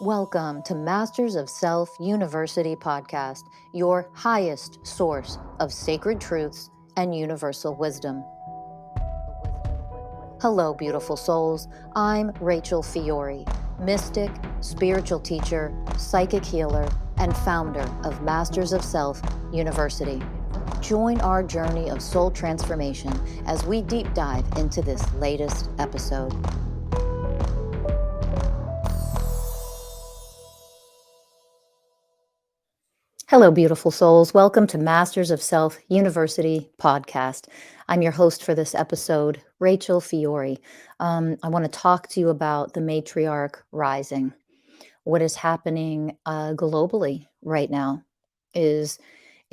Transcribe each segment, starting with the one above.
Welcome to Masters of Self University podcast, your highest source of sacred truths and universal wisdom. Hello, beautiful souls. I'm Rachel Fiori, mystic, spiritual teacher, psychic healer, and founder of Masters of Self University. Join our journey of soul transformation as we deep dive into this latest episode. Hello, beautiful souls. Welcome to Masters of Self University podcast. I'm your host for this episode, Rachel Fiori. I want to talk to you about the Matriarch Rising. What is happening globally right now is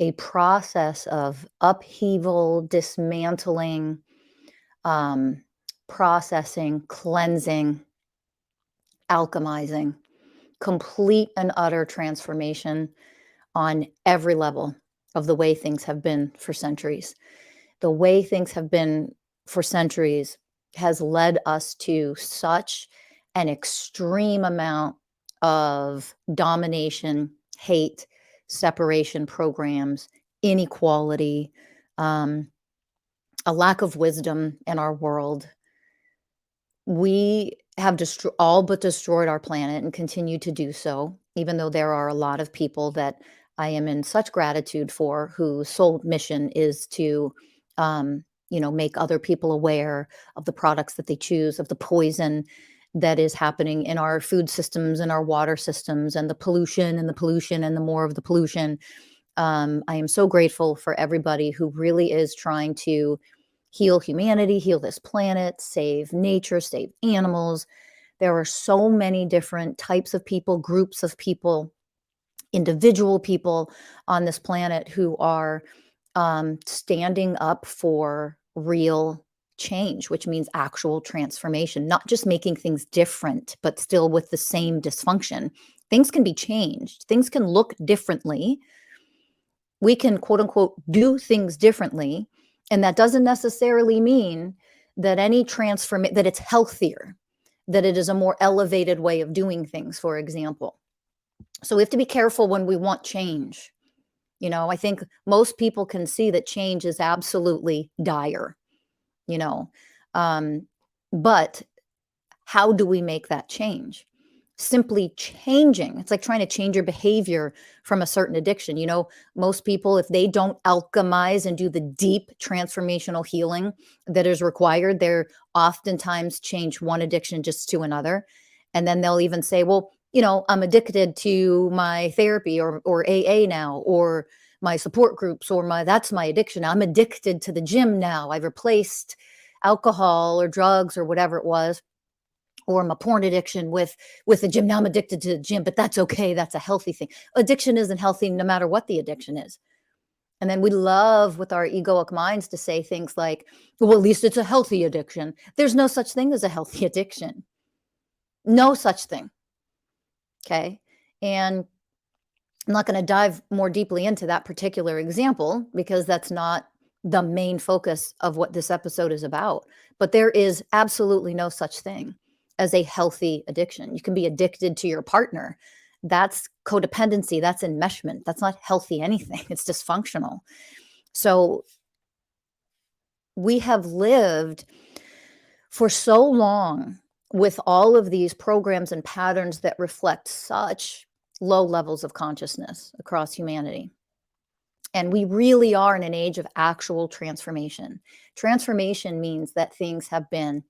a process of upheaval, dismantling, processing, cleansing, alchemizing, complete and utter transformation on every level of the way things have been for centuries. The way things have been for centuries has led us to such an extreme amount of domination, hate, separation programs, inequality, a lack of wisdom in our world. We have all but destroyed our planet and continue to do so, even though there are a lot of people that I am in such gratitude for whose sole mission is to, make other people aware of the products that they choose, of the poison that is happening in our food systems and our water systems, and the pollution and the pollution and the more of the pollution. I am so grateful for everybody who really is trying to heal humanity, heal this planet, save nature, save animals. There are so many different types of people, groups of people, individual people on this planet who are standing up for real change, which means actual transformation, not just making things different, but still with the same dysfunction. Things can be changed. Things can look differently. We can, quote unquote, do things differently. And that doesn't necessarily mean that that it's healthier, that it is a more elevated way of doing things, for example. So we have to be careful when we want change. I think most people can see that change is absolutely dire, you know. But how do we make that change? Simply changing. It's like trying to change your behavior from a certain addiction. Most people, if they don't alchemize and do the deep transformational healing that is required, they're oftentimes change one addiction just to another. And then they'll even say, well, I'm addicted to my therapy or AA now, or my support groups, or that's my addiction. I'm addicted to the gym now. I've replaced alcohol or drugs or whatever it was, or my porn addiction with the gym. Now I'm addicted to the gym, but that's okay. That's a healthy thing. Addiction isn't healthy no matter what the addiction is. And then we love with our egoic minds to say things like, well, at least it's a healthy addiction. There's no such thing as a healthy addiction. No such thing. Okay. And I'm not going to dive more deeply into that particular example because that's not the main focus of what this episode is about. But there is absolutely no such thing as a healthy addiction. You can be addicted to your partner. That's codependency. That's enmeshment. That's not healthy anything. It's dysfunctional. So we have lived for so long with all of these programs and patterns that reflect such low levels of consciousness across humanity. And we really are in an age of actual transformation. Transformation means that things have been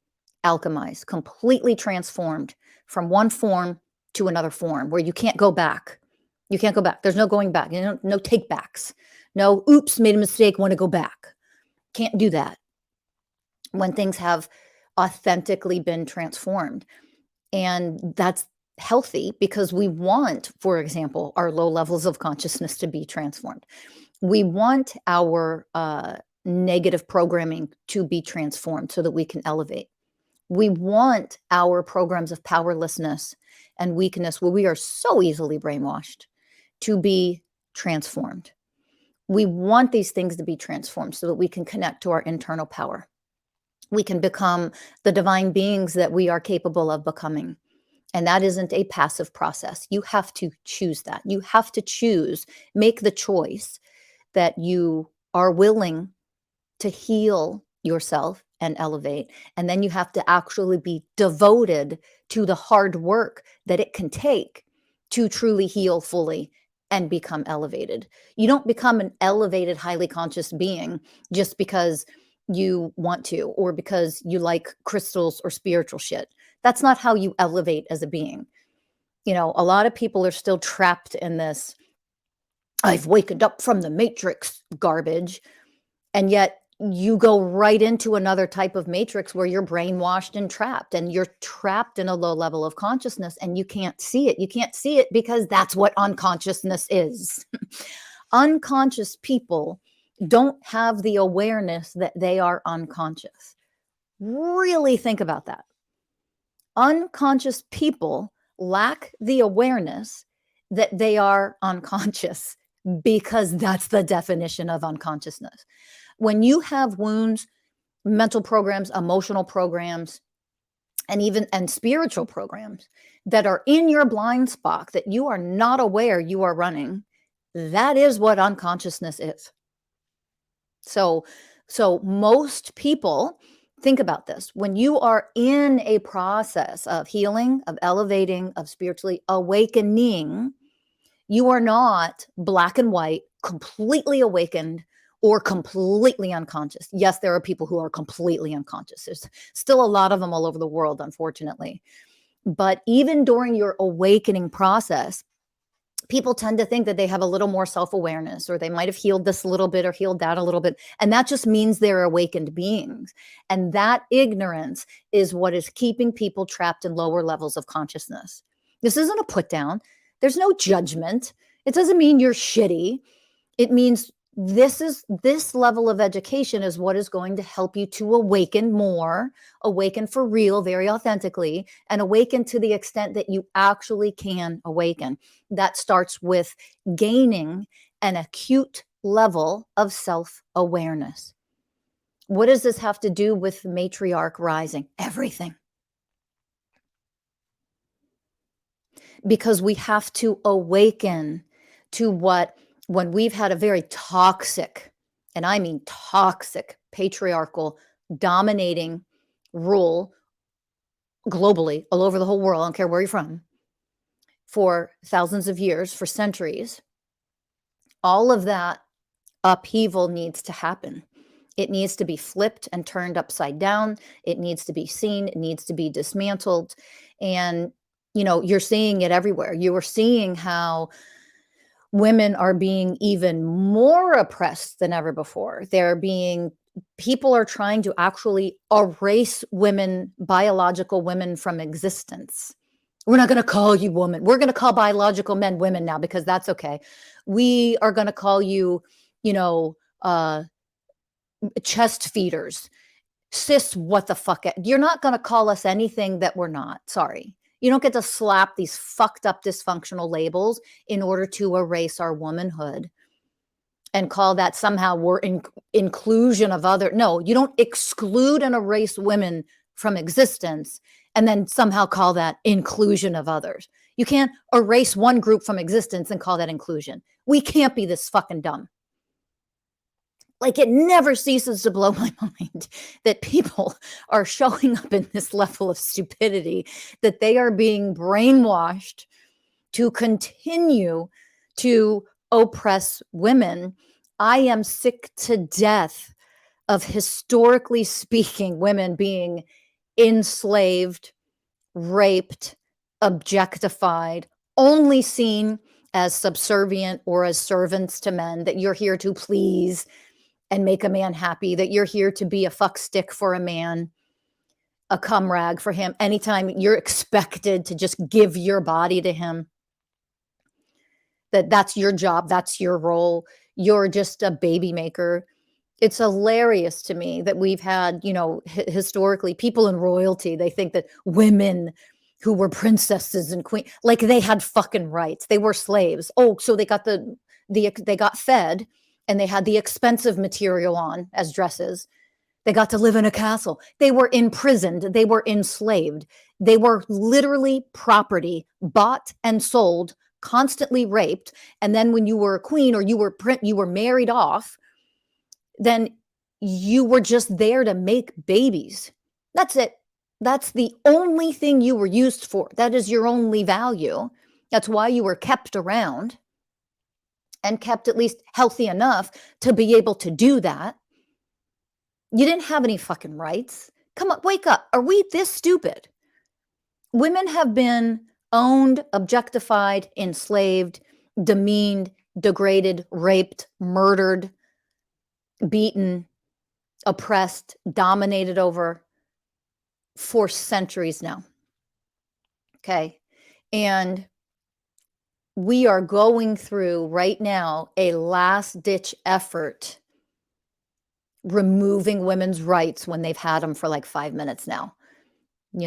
alchemized, completely transformed from one form to another form where you can't go back. You can't go back. There's no going back. No take backs. No, oops, made a mistake, want to go back. Can't do that when things have authentically been transformed. And that's healthy because we want, for example, our low levels of consciousness to be transformed. We want our negative programming to be transformed so that we can elevate. We want our programs of powerlessness and weakness, where we are so easily brainwashed, to be transformed. We want these things to be transformed so that we can connect to our internal power. We can become the divine beings that we are capable of becoming. And that isn't a passive process. You have to choose that. You have to choose, make the choice that you are willing to heal yourself and elevate. And then you have to actually be devoted to the hard work that it can take to truly heal fully and become elevated. You don't become an elevated, highly conscious being just because you want to or because you like crystals or spiritual shit. That's not how you elevate as a being. You know, a lot of people are still trapped in this I've wakened up from the matrix garbage. And yet you go right into another type of matrix where you're brainwashed and trapped, and you're trapped in a low level of consciousness and you can't see it. You can't see it because that's what unconsciousness is. Unconscious people don't have the awareness that they are unconscious. Really think about that. Unconscious people lack the awareness that they are unconscious because that's the definition of unconsciousness. When you have wounds, mental programs, emotional programs, and spiritual programs that are in your blind spot that you are not aware you are running, that is what unconsciousness is. So most people, think about this. When you are in a process of healing, of elevating, of spiritually awakening, you are not black and white, completely awakened or completely unconscious. Yes, there are people who are completely unconscious. There's still a lot of them all over the world, unfortunately. But even during your awakening process, people tend to think that they have a little more self-awareness, or they might have healed this a little bit or healed that a little bit. And that just means they're awakened beings. And that ignorance is what is keeping people trapped in lower levels of consciousness. This isn't a put down. There's no judgment. It doesn't mean you're shitty. It means this level of education is what is going to help you to awaken more, awaken for real, very authentically, and awaken to the extent that you actually can awaken. That starts with gaining an acute level of self-awareness. What does this have to do with Matriarch Rising? Everything. Because we have to awaken to when we've had a very toxic, and I mean toxic, patriarchal, dominating rule globally, all over the whole world, I don't care where you're from, for thousands of years, for centuries, all of that upheaval needs to happen. It needs to be flipped and turned upside down. It needs to be seen. It needs to be dismantled. And, you know, you're seeing it everywhere. You are seeing how women are being even more oppressed than ever before. People are trying to actually erase women, biological women, from existence. We're not going to call you woman. We're going to call biological men women now because that's okay. We are going to call you, chest feeders, cis, what the fuck. You're not going to call us anything that we're not. Sorry. You don't get to slap these fucked up dysfunctional labels in order to erase our womanhood and call that somehow we're inclusion of other. No, you don't exclude and erase women from existence and then somehow call that inclusion of others. You can't erase one group from existence and call that inclusion. We can't be this fucking dumb. Like, it never ceases to blow my mind that people are showing up in this level of stupidity, that they are being brainwashed to continue to oppress women. I am sick to death of, historically speaking, women being enslaved, raped, objectified, only seen as subservient or as servants to men, that you're here to please and make a man happy, that you're here to be a fuck stick for a man, a cum rag for him. Anytime you're expected to just give your body to him, that's your job, that's your role. You're just a baby maker. It's hilarious to me that we've had, historically, people in royalty, they think that women who were princesses and queen, like they had fucking rights. They were slaves. Oh, so they got they got fed and they had the expensive material on as dresses. They got to live in a castle. They were imprisoned. They were enslaved. They were literally property, bought and sold, constantly raped. And then when you were a queen or you were married off, then you were just there to make babies. That's it. That's the only thing you were used for. That is your only value. That's why you were kept around and kept at least healthy enough to be able to do that. You didn't have any fucking rights. Come on, wake up. Are we this stupid? Women have been owned, objectified, enslaved, demeaned, degraded, raped, murdered, beaten, oppressed, dominated over for centuries now. Okay. And we are going through right now a last ditch effort removing women's rights when they've had them for like 5 minutes now,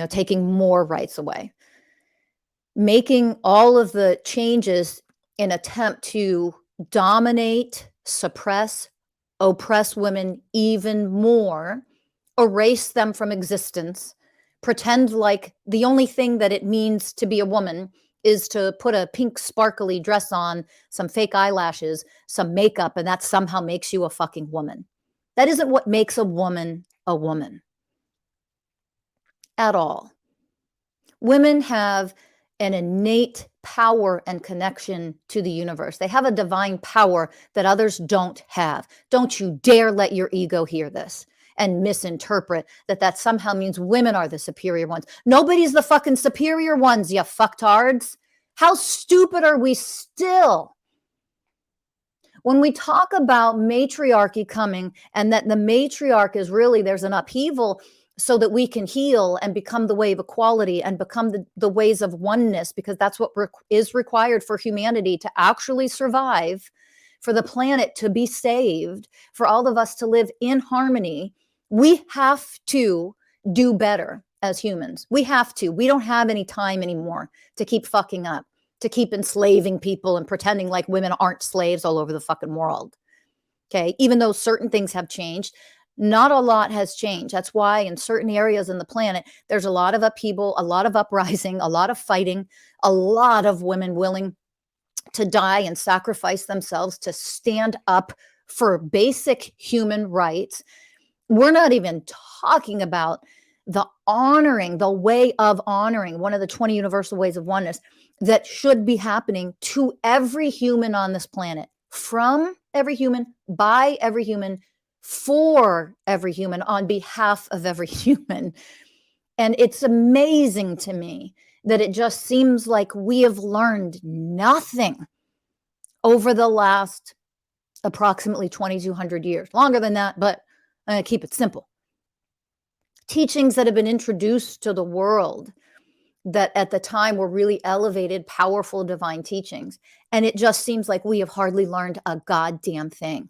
taking more rights away, making all of the changes in attempt to dominate, suppress, oppress women even more, erase them from existence, pretend like the only thing that it means to be a woman is to put a pink sparkly dress on, some fake eyelashes, some makeup, and that somehow makes you a fucking woman. That isn't what makes a woman at all. Women have an innate power and connection to the universe. They have a divine power that others don't have. Don't you dare let your ego hear this and misinterpret that somehow means women are the superior ones. Nobody's the fucking superior ones, you fucktards. How stupid are we still? When we talk about matriarchy coming and that the matriarch is really, there's an upheaval so that we can heal and become the way of equality and become the ways of oneness, because that's what is required for humanity to actually survive, for the planet to be saved, for all of us to live in harmony. We have to do better as humans. We have to. We don't have any time anymore to keep fucking up, to keep enslaving people and pretending like women aren't slaves all over the fucking world. Okay. Even though certain things have changed, not a lot has changed. That's why in certain areas in the planet, there's a lot of upheaval, a lot of uprising, a lot of fighting, a lot of women willing to die and sacrifice themselves to stand up for basic human rights. We're not even talking about the honoring, the way of honoring, one of the 20 universal ways of oneness that should be happening to every human on this planet, from every human, by every human, for every human, on behalf of every human. And it's amazing to me that it just seems like we have learned nothing over the last approximately 2,200 years, longer than that, but I'm going to keep it simple. Teachings that have been introduced to the world that at the time were really elevated, powerful, divine teachings. And it just seems like we have hardly learned a goddamn thing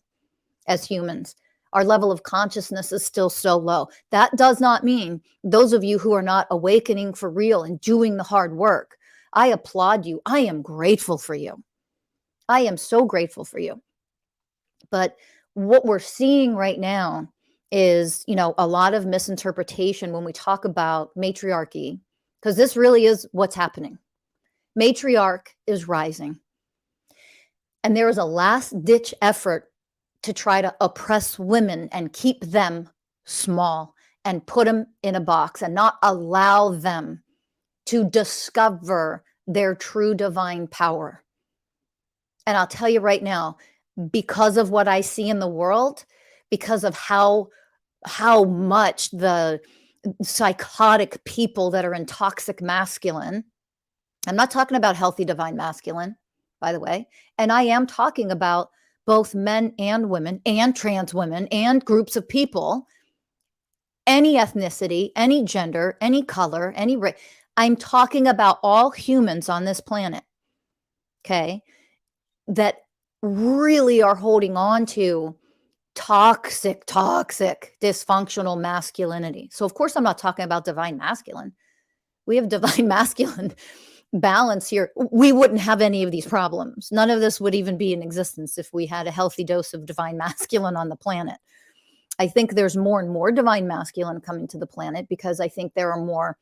as humans. Our level of consciousness is still so low. That does not mean those of you who are not awakening for real and doing the hard work, I applaud you. I am grateful for you. I am so grateful for you. But what we're seeing right now is, a lot of misinterpretation when we talk about matriarchy, because this really is what's happening. Matriarch is rising. And there is a last-ditch effort to try to oppress women and keep them small and put them in a box and not allow them to discover their true divine power. And I'll tell you right now, because of what I see in the world, because of how much the psychotic people that are in toxic masculine, I'm not talking about healthy divine masculine, by the way, and I am talking about both men and women and trans women and groups of people, any ethnicity, any gender, any color, any race. I'm talking about all humans on this planet, okay, that really are holding on to toxic, dysfunctional masculinity. So of course, I'm not talking about divine masculine. We have divine masculine balance here. We wouldn't have any of these problems. None of this would even be in existence if we had a healthy dose of divine masculine on the planet. I think there's more and more divine masculine coming to the planet because I think there are more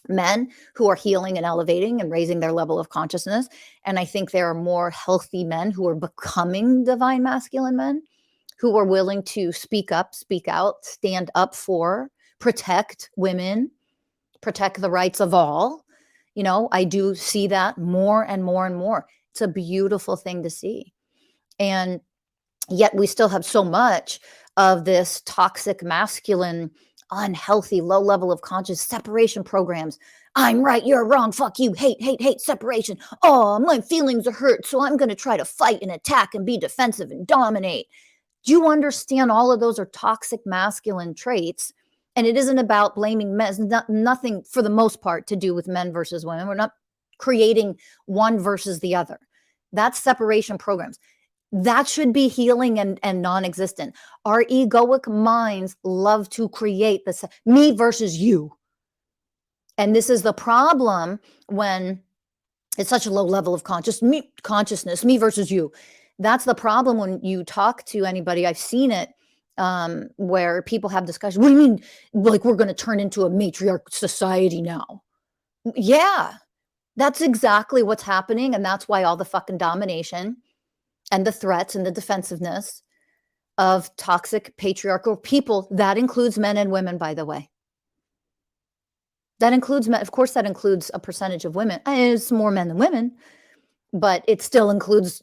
men who are healing and elevating and raising their level of consciousness. And I think there are more healthy men who are becoming divine masculine men who are willing to speak up, speak out, stand up for, protect women, protect the rights of all. I do see that more and more and more. It's a beautiful thing to see. And yet we still have so much of this toxic masculine, unhealthy, low level of conscious separation programs. I'm right, you're wrong, fuck you, hate, hate, hate, separation. Oh, my feelings are hurt, so I'm going to try to fight and attack and be defensive and dominate. Do you understand all of those are toxic masculine traits? And it isn't about blaming men. It's nothing for the most part to do with men versus women. We're not creating one versus the other. That's separation programs. That should be healing and non-existent. Our egoic minds love to create this me versus you. And this is the problem when it's such a low level of consciousness, me versus you. That's the problem when you talk to anybody. I've seen it where people have discussions. What do you mean? Like we're going to turn into a matriarch society now? Yeah, that's exactly what's happening. And that's why all the fucking domination and the threats and the defensiveness of toxic patriarchal people, that includes men and women, by the way. That includes men. Of course, that includes a percentage of women. It's more men than women, but it still includes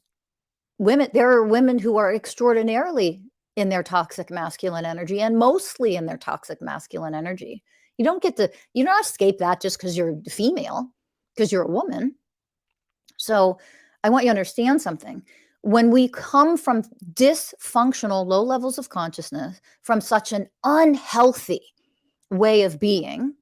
women. There are women who are extraordinarily in their toxic masculine energy and mostly in their toxic masculine energy. You don't escape that just because you're female, because you're a woman. So I want you to understand something. When we come from dysfunctional low levels of consciousness, from such an unhealthy way of being,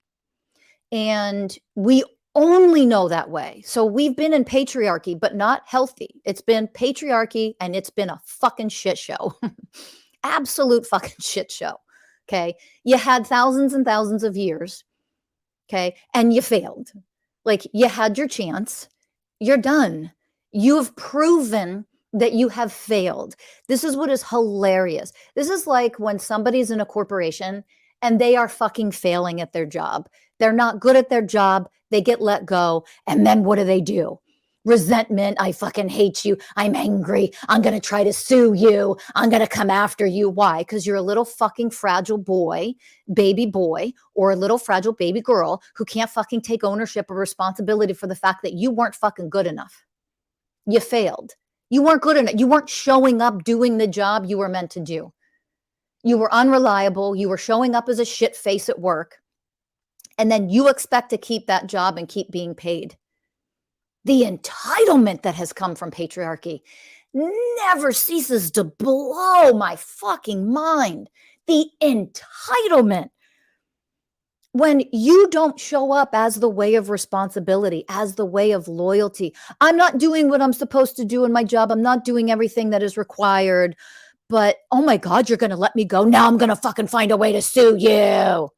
and we only know that way. So we've been in patriarchy, but not healthy. It's been patriarchy and it's been a fucking shit show. Absolute fucking shit show. Okay. You had thousands and thousands of years. Okay. And you failed. Like you had your chance. You're done. You have proven that you have failed. This is what is hilarious. This is like when somebody's in a corporation and they are fucking failing at their job. They're not good at their job. They get let go. And then what do? Resentment. I fucking hate you. I'm angry. I'm going to try to sue you. I'm going to come after you. Why? Because you're a little fucking fragile baby boy, or a little fragile baby girl who can't fucking take ownership or responsibility for the fact that you weren't fucking good enough. You failed. You weren't good enough. You weren't showing up doing the job you were meant to do. You were unreliable. You were showing up as a shit face at work. And then you expect to keep that job and keep being paid. The entitlement that has come from patriarchy never ceases to blow my fucking mind. The entitlement. When you don't show up as the way of responsibility, as the way of loyalty, I'm not doing what I'm supposed to do in my job. I'm not doing everything that is required. But, oh my God, you're going to let me go? Now I'm going to fucking find a way to sue you.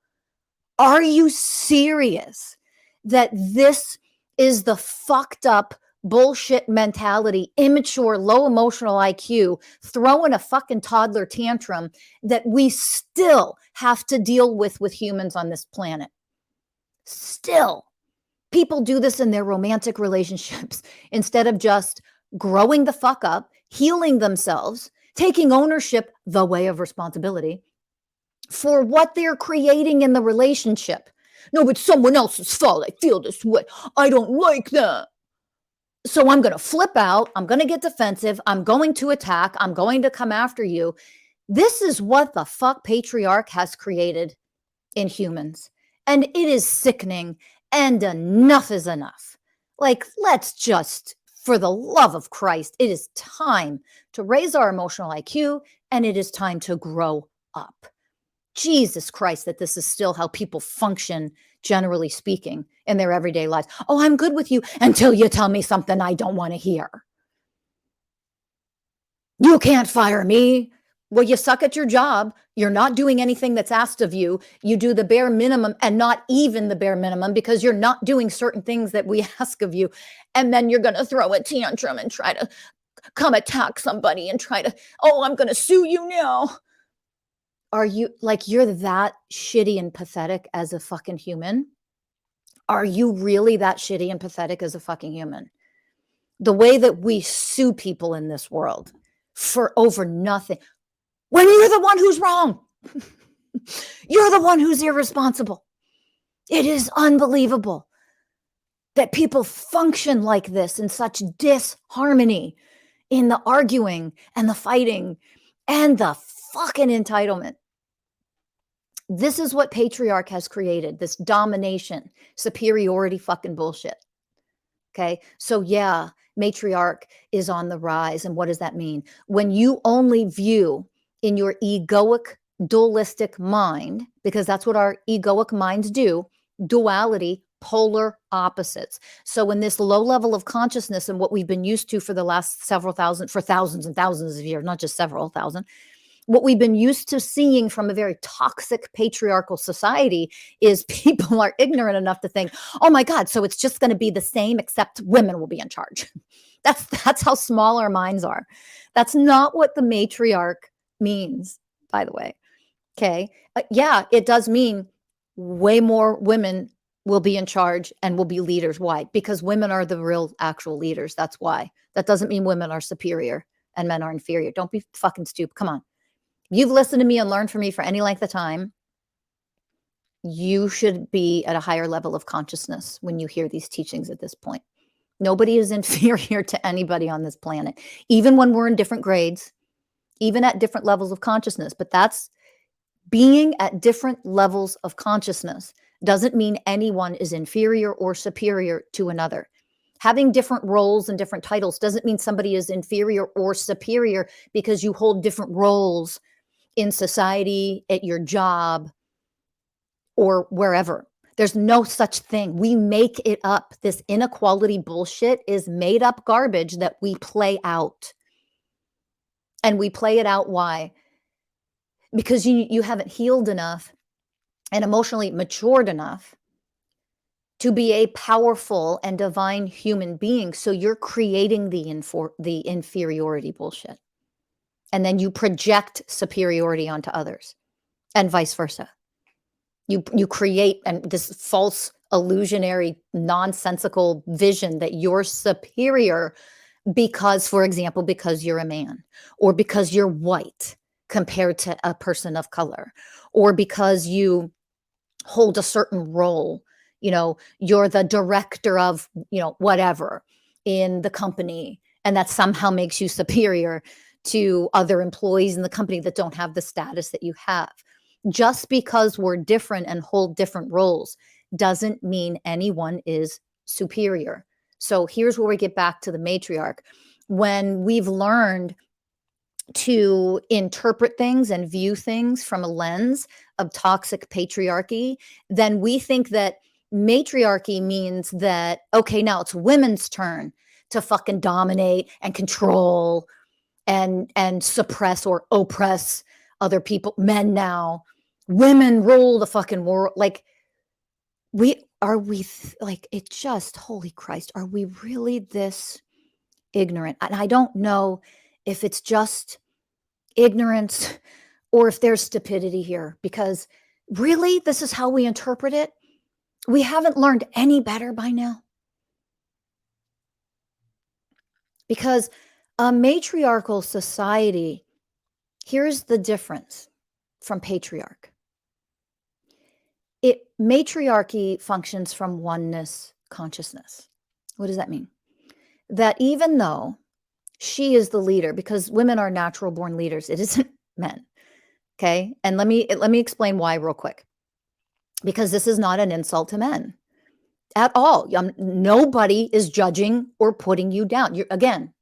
Are you serious that this is the fucked up bullshit mentality, immature, low emotional IQ, throwing a fucking toddler tantrum that we still have to deal with humans on this planet? Still. People do this in their romantic relationships instead of just growing the fuck up, healing themselves, taking ownership, the way of responsibility, for what they're creating in the relationship. No, it's someone else's fault. I feel this way. I don't like that. So I'm going to flip out. I'm going to get defensive. I'm going to attack. I'm going to come after you. This is what the fuck patriarch has created in humans. And it is sickening, and enough is enough. Like, let's just, for the love of Christ, it is time to raise our emotional IQ, and it is time to grow up. Jesus Christ, that this is still how people function, generally speaking, in their everyday lives. Oh, I'm good with you until you tell me something I don't want to hear. You can't fire me. Well, you suck at your job. You're not doing anything that's asked of you. You do the bare minimum, and not even the bare minimum, because you're not doing certain things that we ask of you. And then you're going to throw a tantrum and try to come attack somebody and try to, oh, I'm going to sue you now. Are you like, you're that shitty and pathetic as a fucking human? Are you really that shitty and pathetic as a fucking human? The way that we sue people in this world for over nothing, when you're the one who's wrong. You're the one who's irresponsible. It is unbelievable that people function like this in such disharmony in the arguing and the fighting and the fucking entitlement. This is what patriarch has created, this domination, superiority fucking bullshit. Okay. So yeah, matriarch is on the rise. And what does that mean? When you only view in your egoic, dualistic mind, because that's what our egoic minds do, duality, polar opposites. So in this low level of consciousness and what we've been used to for the last for thousands and thousands of years, not just several thousand, what we've been used to seeing from a very toxic patriarchal society is people are ignorant enough to think, oh my God, so it's just going to be the same except women will be in charge. That's how small our minds are. That's not what the matriarch means, by the way. Okay. Yeah, it does mean way more women will be in charge and will be leaders. Why? Because women are the real actual leaders. That's why. That doesn't mean women are superior and men are inferior. Don't be fucking stupid. Come on. You've listened to me and learned from me for any length of time. You should be at a higher level of consciousness when you hear these teachings at this point. Nobody is inferior to anybody on this planet, even when we're in different grades, even at different levels of consciousness. But that's being at different levels of consciousness doesn't mean anyone is inferior or superior to another. Having different roles and different titles doesn't mean somebody is inferior or superior because you hold different roles in society, at your job, or wherever. There's no such thing. We make it up. This inequality bullshit is made up garbage that we play out. And we play it out. Why? Because you haven't healed enough and emotionally matured enough to be a powerful and divine human being. So you're creating the inferiority bullshit. And then you project superiority onto others and vice versa. You create this false illusionary nonsensical vision that you're superior because, for example, because you're a man, or because you're white compared to a person of color, or because you hold a certain role. You're the director of whatever in the company, and that somehow makes you superior to other employees in the company that don't have the status that you have. Just because we're different and hold different roles doesn't mean anyone is superior. So here's where we get back to the matriarch. When we've learned to interpret things and view things from a lens of toxic patriarchy, then we think that matriarchy means that, okay, now it's women's turn to fucking dominate and control and suppress or oppress other people, men now. Women rule the fucking world. Like, it just, holy Christ, are we really this ignorant? And I don't know if it's just ignorance or if there's stupidity here, because really, this is how we interpret it. We haven't learned any better by now. Because a matriarchal society, here's the difference from patriarch. Matriarchy functions from oneness consciousness. What does that mean? That even though she is the leader, because women are natural born leaders, it isn't men. Okay. And let me explain why real quick, because this is not an insult to men at all. Nobody is judging or putting you down. Again,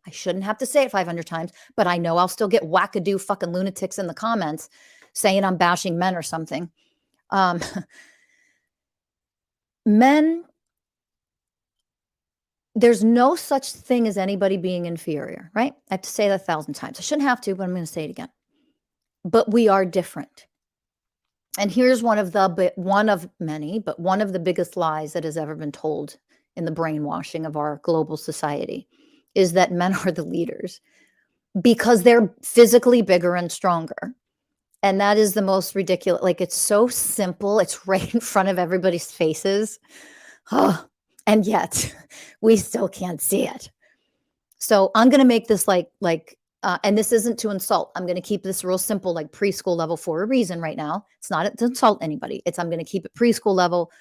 I shouldn't have to say it 500 times, but I know I'll still get wackadoo fucking lunatics in the comments saying I'm bashing men or something. Men, there's no such thing as anybody being inferior, right? I have to say that 1,000 times. I shouldn't have to, but I'm going to say it again. But we are different. And here's one of many, but one of the biggest lies that has ever been told in the brainwashing of our global society is that men are the leaders because they're physically bigger and stronger. And that is the most ridiculous, like, it's so simple, it's right in front of everybody's faces. And yet we still can't see it. So I'm gonna make this and this isn't to insult. I'm gonna keep this real simple, like preschool level for a reason right now. It's not to insult anybody. It's I'm gonna keep it preschool level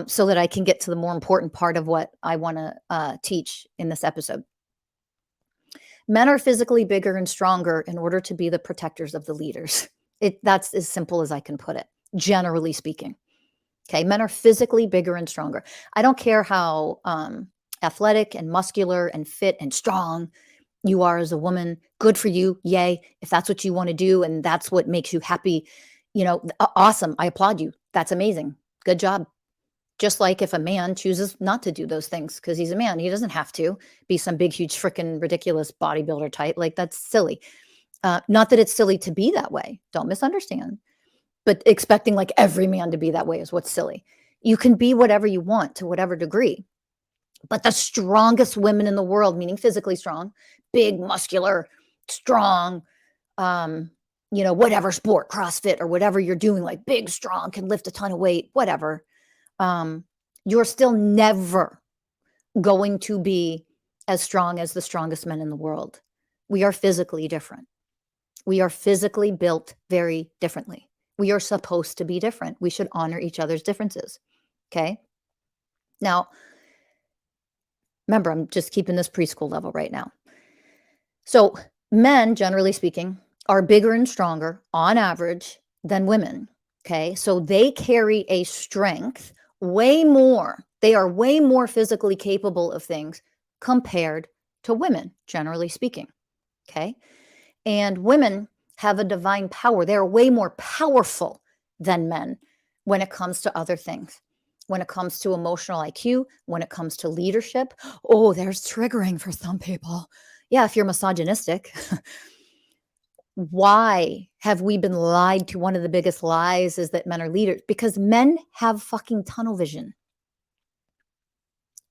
so that I can get to the more important part of what I wanna teach in this episode. Men are physically bigger and stronger in order to be the protectors of the leaders. That's as simple as I can put it, generally speaking. Okay, men are physically bigger and stronger. I don't care how athletic and muscular and fit and strong you are as a woman. Good for you. Yay. If that's what you want to do and that's what makes you happy, awesome. I applaud you. That's amazing. Good job. Just like if a man chooses not to do those things because he's a man, he doesn't have to be some big, huge, freaking ridiculous bodybuilder type. Like, that's silly. Not that it's silly to be that way. Don't misunderstand. But expecting like every man to be that way is what's silly. You can be whatever you want to whatever degree. But the strongest women in the world, meaning physically strong, big, muscular, strong, whatever sport, CrossFit or whatever you're doing, like big, strong, can lift a ton of weight, whatever. You're still never going to be as strong as the strongest men in the world. We are physically different. We are physically built very differently. We are supposed to be different. We should honor each other's differences. Okay. Now, remember, I'm just keeping this preschool level right now. So men, generally speaking, are bigger and stronger on average than women. Okay. So they carry a strength way more. They are way more physically capable of things compared to women, generally speaking. Okay. And women have a divine power. They're way more powerful than men when it comes to other things. When it comes to emotional IQ, when it comes to leadership. Oh, there's triggering for some people. Yeah, if you're misogynistic. Why have we been lied to? One of the biggest lies is that men are leaders, because men have fucking tunnel vision.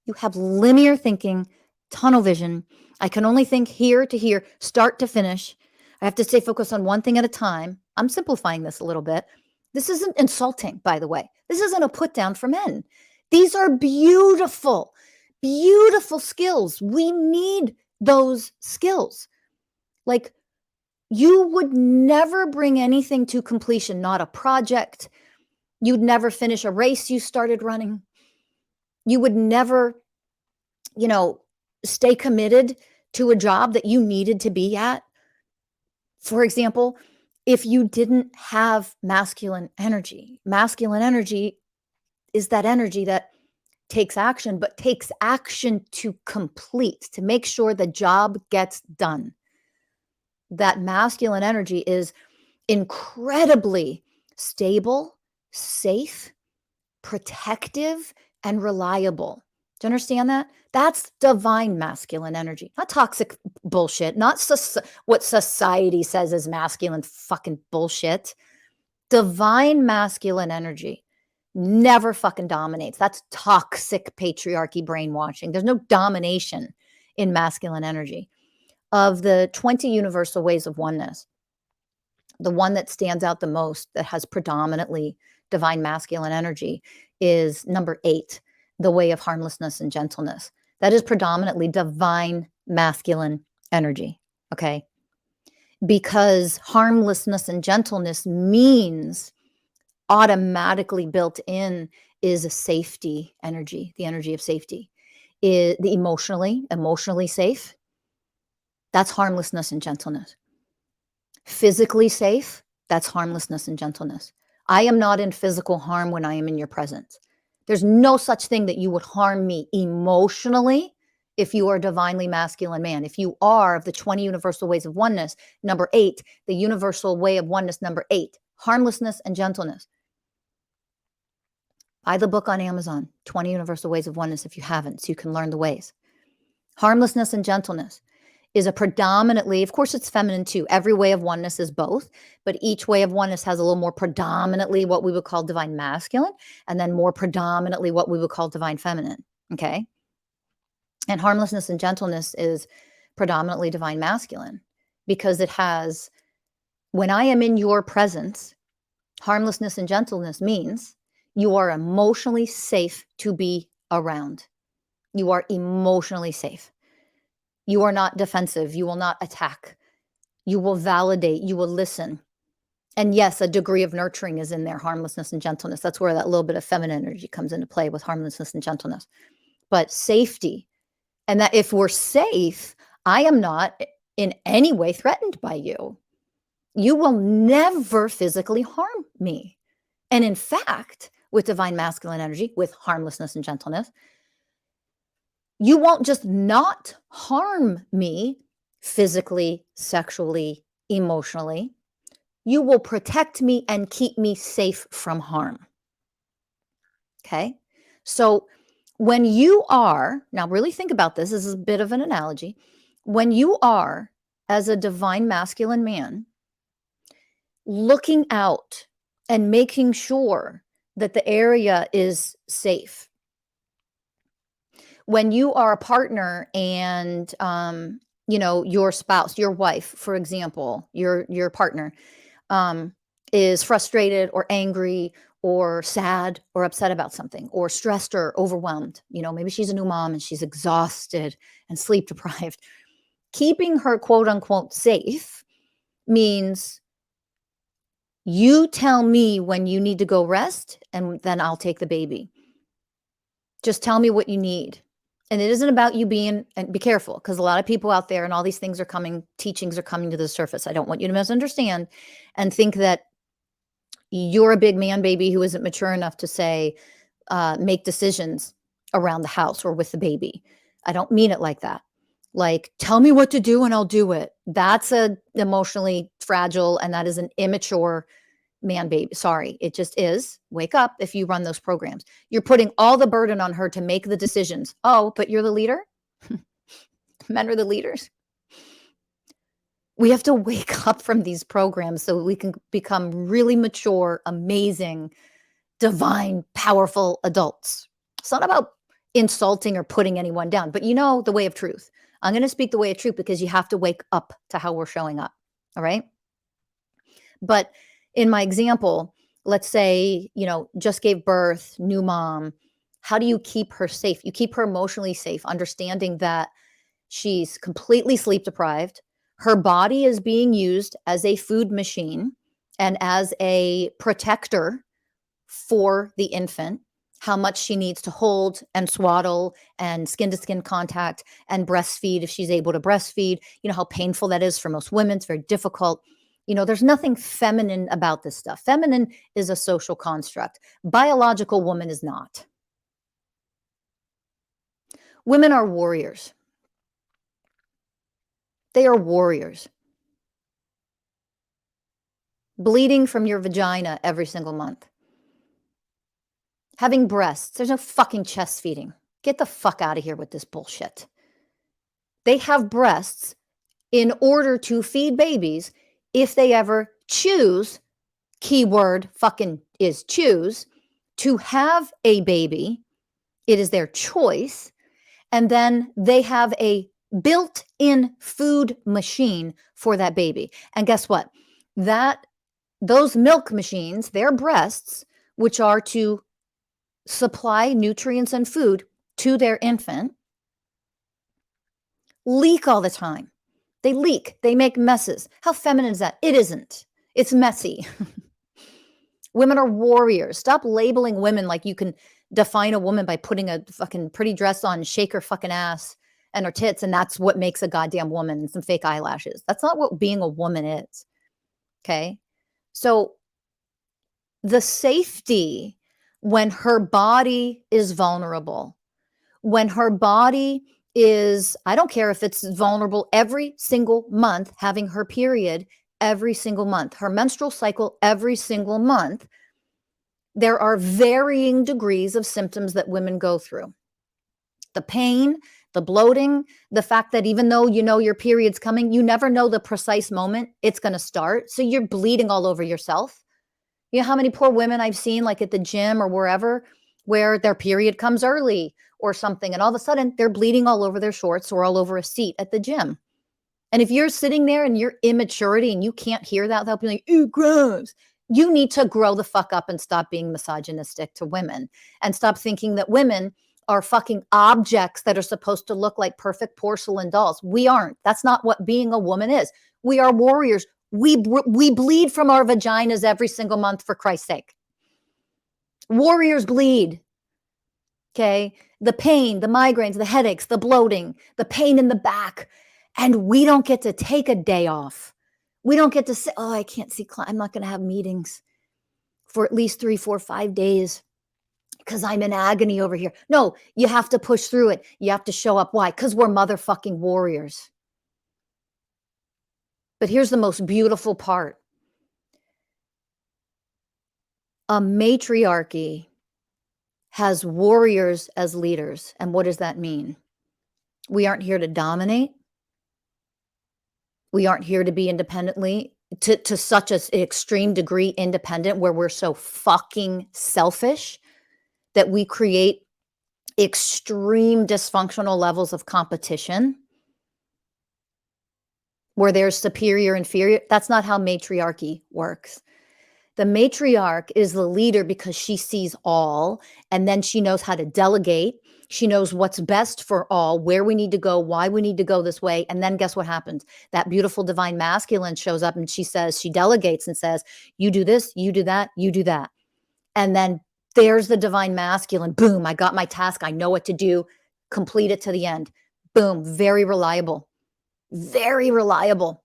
You have linear thinking, tunnel vision. I can only think here to here, start to finish. I have to stay focused on one thing at a time. I'm simplifying this a little bit. This isn't insulting, by the way. This isn't a put down for men. These are beautiful, beautiful skills. We need those skills. Like, you would never bring anything to completion, not a project. You'd never finish a race you started running. You would never, stay committed to a job that you needed to be at. For example, if you didn't have masculine energy is that energy that takes action, but takes action to complete, to make sure the job gets done. That masculine energy is incredibly stable, safe, protective, and reliable. Do you understand that? That's divine masculine energy, not toxic bullshit, not what society says is masculine fucking bullshit. Divine masculine energy never fucking dominates. That's toxic patriarchy brainwashing. There's no domination in masculine energy. Of the 20 universal ways of oneness, the one that stands out the most, that has predominantly divine masculine energy, is number 8, the way of harmlessness and gentleness. That is predominantly divine masculine energy, okay? Because harmlessness and gentleness means automatically built in is a safety energy, the energy of safety. The emotionally safe, that's harmlessness and gentleness. Physically safe, that's harmlessness and gentleness. I am not in physical harm when I am in your presence. There's no such thing that you would harm me emotionally if you are a divinely masculine man. If you are of the 20 universal ways of oneness, number 8, the universal way of oneness, number 8, harmlessness and gentleness. Buy the book on Amazon, 20 Universal Ways of Oneness, if you haven't, so you can learn the ways. Harmlessness and gentleness is a predominantly, of course, it's feminine too. Every way of oneness is both, but each way of oneness has a little more predominantly what we would call divine masculine, and then more predominantly what we would call divine feminine. Okay. And harmlessness and gentleness is predominantly divine masculine because it has When I am in your presence, harmlessness and gentleness means you are emotionally safe to be around. You are emotionally safe. You are not defensive. You will not attack. You will validate. You will listen. And yes, a degree of nurturing is in there, harmlessness and gentleness. That's where that little bit of feminine energy comes into play with harmlessness and gentleness. But safety, and that if we're safe, I am not in any way threatened by you. You will never physically harm me. And in fact, with divine masculine energy, with harmlessness and gentleness, you won't just not harm me physically, sexually, emotionally. You will protect me and keep me safe from harm. Okay. So when you are, now really think about this, this is a bit of an analogy. When you are, as a divine masculine man, looking out and making sure that the area is safe, when you are a partner and your spouse, your wife, for example, your partner is frustrated or angry or sad or upset about something or stressed or overwhelmed, maybe she's a new mom and she's exhausted and sleep deprived, keeping her quote unquote safe means you tell me when you need to go rest and then I'll take the baby. Just tell me what you need. And it isn't about you being, and be careful, because a lot of people out there and all these things are coming, teachings are coming to the surface. I don't want you to misunderstand and think that you're a big man baby who isn't mature enough to say, make decisions around the house or with the baby. I don't mean it like that. Like, tell me what to do and I'll do it. That's a emotionally fragile and that is an immature man baby. Sorry, it just is. Wake up if you run those programs. You're putting all the burden on her to make the decisions. Oh, but you're the leader? Men are the leaders. We have to wake up from these programs so we can become really mature, amazing, divine, powerful adults. It's not about insulting or putting anyone down, but the way of truth. I'm going to speak the way of truth because you have to wake up to how we're showing up. All right. But in my example, let's say, just gave birth, new mom. How do you keep her safe? You keep her emotionally safe, understanding that she's completely sleep deprived. Her body is being used as a food machine and as a protector for the infant, how much she needs to hold and swaddle and skin to skin contact and breastfeed if she's able to breastfeed. How painful that is for most women. It's very difficult. There's nothing feminine about this stuff. Feminine is a social construct. Biological woman is not. Women are warriors. They are warriors. Bleeding from your vagina every single month. Having breasts. There's no fucking chest feeding. Get the fuck out of here with this bullshit. They have breasts in order to feed babies if they ever choose, keyword fucking is choose, to have a baby. It is their choice. And then they have a built-in food machine for that baby. And guess what? Those milk machines, their breasts, which are to supply nutrients and food to their infant, leak all the time. They leak. They make messes. How feminine is that? It isn't. It's messy. Women are warriors. Stop labeling women like you can define a woman by putting a fucking pretty dress on, shake her fucking ass and her tits, and that's what makes a goddamn woman, and some fake eyelashes. That's not what being a woman is. Okay? So the safety when her body is vulnerable, when her body is, I don't care if it's vulnerable every single month, having her period every single month, her menstrual cycle every single month, there are varying degrees of symptoms that women go through. The pain, the bloating, the fact that even though your period's coming, you never know the precise moment it's going to start. So you're bleeding all over yourself. You know how many poor women I've seen, like at the gym or wherever, where their period comes early or something, and all of a sudden they're bleeding all over their shorts or all over a seat at the gym. And if you're sitting there and you're immaturity and you can't hear that without being like, "Ew, gross," you need to grow the fuck up and stop being misogynistic to women and stop thinking that women are fucking objects that are supposed to look like perfect porcelain dolls. We aren't. That's not what being a woman is. We are warriors. We bleed from our vaginas every single month, for Christ's sake. Warriors bleed. Okay. The pain, the migraines, the headaches, the bloating, the pain in the back. And we don't get to take a day off. We don't get to say, oh, I can't see, I'm not going to have meetings for at least 3, 4, 5 days because I'm in agony over here. No, you have to push through it. You have to show up. Why? Because we're motherfucking warriors. But here's the most beautiful part. A matriarchy has warriors as leaders. And what does that mean? We aren't here to dominate. We aren't here to be independently to such an extreme degree independent where we're so fucking selfish that we create extreme dysfunctional levels of competition where there's superior, inferior. That's not how matriarchy works. The matriarch is the leader because she sees all, and then she knows how to delegate. She knows what's best for all, where we need to go, why we need to go this way. And then guess what happens? That beautiful divine masculine shows up and she delegates and says, you do this, you do that, you do that. And then there's the divine masculine. Boom, I got my task. I know what to do. Complete it to the end. Boom, very reliable. Very reliable.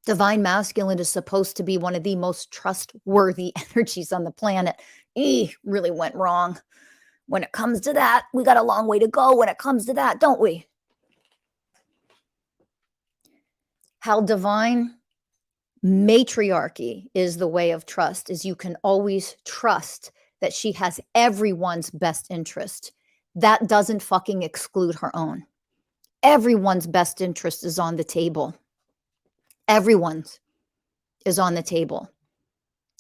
Divine masculine is supposed to be one of the most trustworthy energies on the planet. Really went wrong. When it comes to that, we got a long way to go when it comes to that, don't we? How divine matriarchy is the way of trust is you can always trust that she has everyone's best interest. That doesn't fucking exclude her own. Everyone's best interest is on the table. Everyone's is on the table.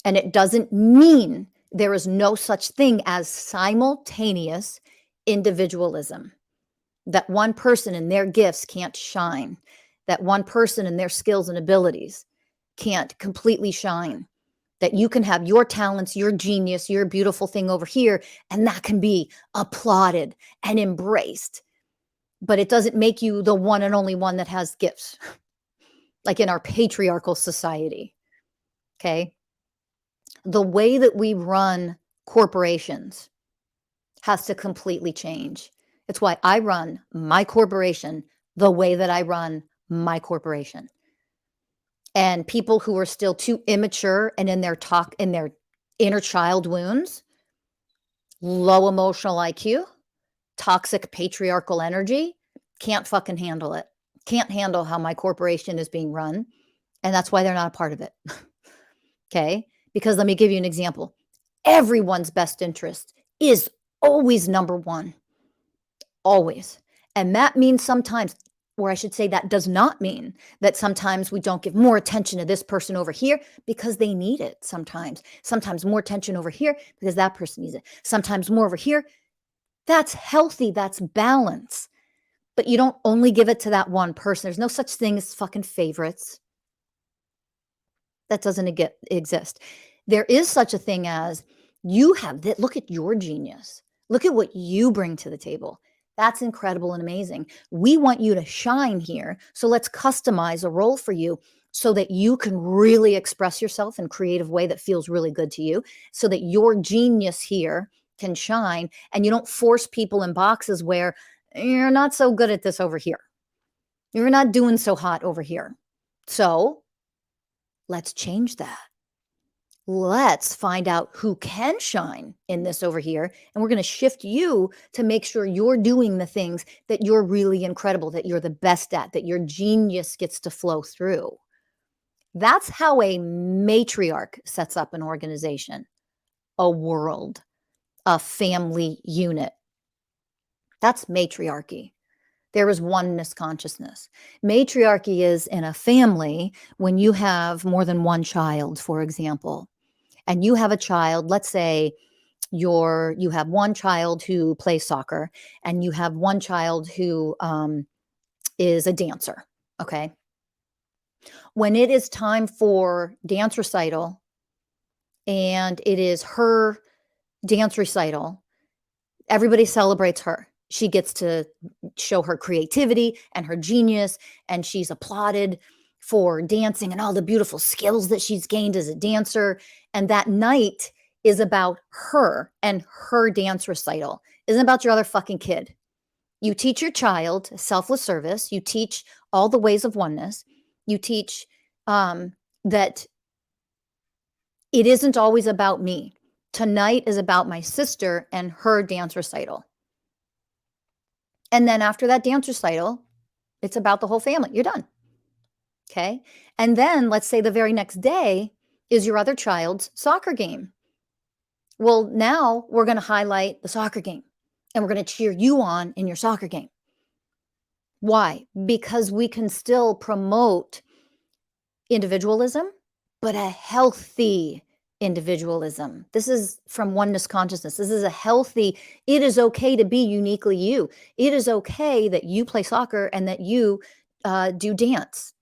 And it doesn't mean there is no such thing as simultaneous individualism. That one person and their gifts can't shine. That one person and their skills and abilities can't completely shine. That you can have your talents, your genius, your beautiful thing over here, and that can be applauded and embraced. But it doesn't make you the one and only one that has gifts. Like in our patriarchal society, okay? The way that we run corporations has to completely change. It's why I run my corporation the way that I run my corporation. And people who are still too immature and in their inner child wounds, low emotional IQ, toxic patriarchal energy, can't fucking handle it. Can't handle how my corporation is being run. And that's why they're not a part of it. Okay? Because let me give you an example. Everyone's best interest is always number one. Always. And that means sometimes, or I should say that does not mean that sometimes we don't give more attention to this person over here because they need it sometimes. Sometimes more attention over here because that person needs it. Sometimes more over here. That's healthy. That's balance. But you don't only give it to that one person. There's no such thing as fucking favorites. That doesn't exist. There is such a thing as you have that. Look at your genius. Look at what you bring to the table. That's incredible and amazing. We want you to shine here. So let's customize a role for you so that you can really express yourself in a creative way that feels really good to you, so that your genius here can shine and you don't force people in boxes where you're not so good at this over here. You're not doing so hot over here. So let's change that. Let's find out who can shine in this over here. And we're going to shift you to make sure you're doing the things that you're really incredible, that you're the best at, that your genius gets to flow through. That's how a matriarch sets up an organization, a world, a family unit. That's matriarchy. There is oneness consciousness. Matriarchy is in a family when you have more than one child, for example, and you have a child, let's say you have one child who plays soccer and you have one child who is a dancer, okay? When it is time for dance recital and it is her dance recital, everybody celebrates her. She gets to show her creativity and her genius, and she's applauded for dancing and all the beautiful skills that she's gained as a dancer. And that night is about her and her dance recital. Isn't about your other fucking kid. You teach your child selfless service. You teach all the ways of oneness. You teach that it isn't always about me. Tonight is about my sister and her dance recital. And then after that dance recital, it's about the whole family. You're done. Okay. And then let's say the very next day is your other child's soccer game. Well, now we're going to highlight the soccer game and we're going to cheer you on in your soccer game. Why? Because we can still promote individualism, but a healthy individualism. This is from oneness consciousness. This is a healthy, it is okay to be uniquely you. It is okay that you play soccer and that you do dance.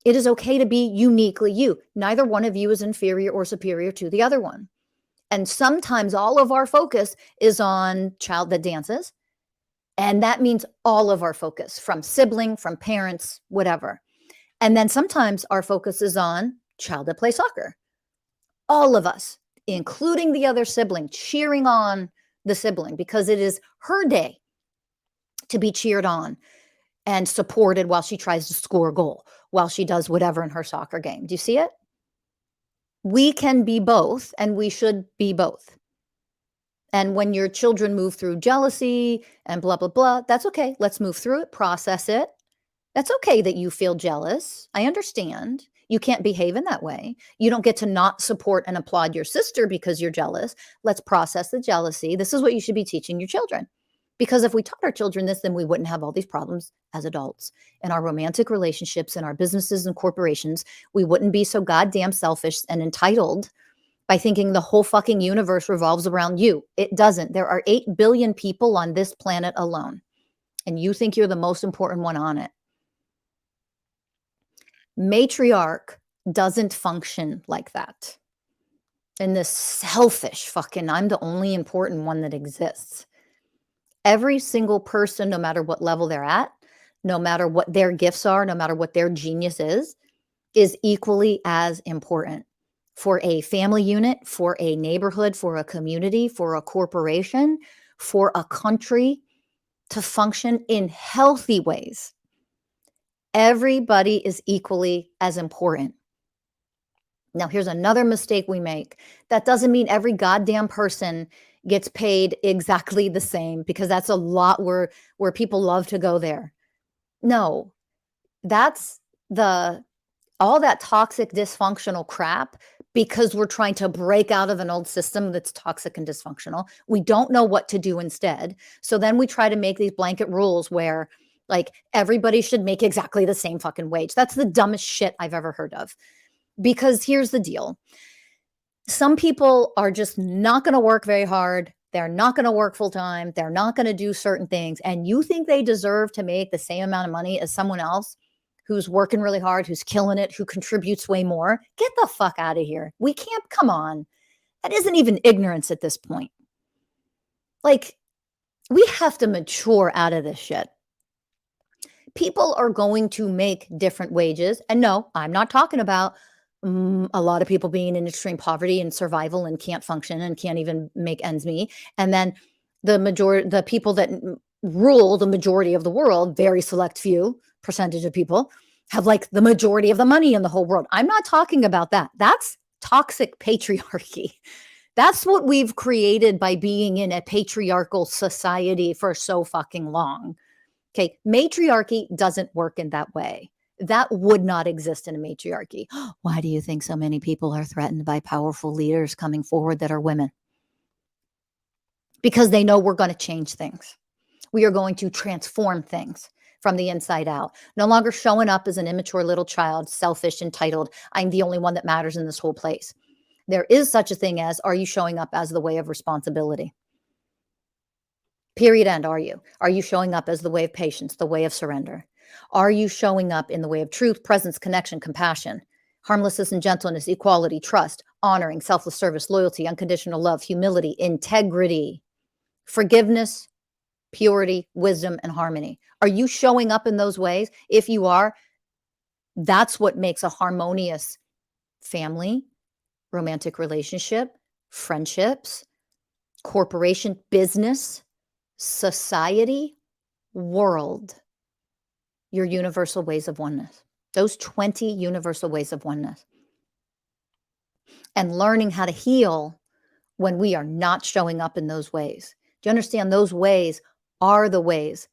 It is okay to be uniquely you. Neither one of you is inferior or superior to the other one. And sometimes all of our focus is on child that dances. And that means all of our focus, from sibling, from parents, whatever. And then sometimes our focus is on child that plays soccer. All of us, including the other sibling, cheering on the sibling because it is her day to be cheered on and supported while she tries to score a goal, while she does whatever in her soccer game. Do you see it? We can be both, and we should be both. And when your children move through jealousy and blah, blah, blah, that's okay. Let's move through it, process it. That's okay that you feel jealous. I understand. You can't behave in that way. You don't get to not support and applaud your sister because you're jealous. Let's process the jealousy. This is what you should be teaching your children. Because if we taught our children this, then we wouldn't have all these problems as adults in our romantic relationships, in our businesses and corporations. We wouldn't be so goddamn selfish and entitled by thinking the whole fucking universe revolves around you. It doesn't. There are 8 billion people on this planet alone, and you think you're the most important one on it. Matriarch doesn't function like that. In this selfish fucking, I'm the only important one that exists. Every single person, no matter what level they're at, no matter what their gifts are, no matter what their genius is equally as important for a family unit, for a neighborhood, for a community, for a corporation, for a country to function in healthy ways. Everybody is equally as important. Now, here's another mistake we make. That doesn't mean every goddamn person gets paid exactly the same, because that's a lot where people love to go there. No, that's all that toxic, dysfunctional crap, because we're trying to break out of an old system that's toxic and dysfunctional. We don't know what to do instead. So then we try to make these blanket rules where like everybody should make exactly the same fucking wage. That's the dumbest shit I've ever heard of. Because here's the deal. Some people are just not going to work very hard. They're not going to work full time. They're not going to do certain things. And you think they deserve to make the same amount of money as someone else who's working really hard, who's killing it, who contributes way more? Get the fuck out of here. We can't, come on. That isn't even ignorance at this point. Like, we have to mature out of this shit. People are going to make different wages. And no, I'm not talking about a lot of people being in extreme poverty and survival and can't function and can't even make ends meet. And then the people that rule the majority of the world, very select few percentage of people, have like the majority of the money in the whole world. I'm not talking about that. That's toxic patriarchy. That's what we've created by being in a patriarchal society for so fucking long. Okay, matriarchy doesn't work in that way. That would not exist in a matriarchy. Why do you think so many people are threatened by powerful leaders coming forward that are women? Because they know we're going to change things. We are going to transform things from the inside out. No longer showing up as an immature little child, selfish, entitled. I'm the only one that matters in this whole place. There is such a thing as, are you showing up as the way of responsibility? Period end. Are you showing up as the way of patience, the way of surrender? Are you showing up in the way of truth, presence, connection, compassion, harmlessness and gentleness, equality, trust, honoring, selfless service, loyalty, unconditional love, humility, integrity, forgiveness, purity, wisdom, and harmony? Are you showing up in those ways? If you are, that's what makes a harmonious family, romantic relationship, friendships, corporation, business, society, world, your universal ways of oneness. Those 20 universal ways of oneness. And learning how to heal when we are not showing up in those ways. Do you understand? Those ways are the ways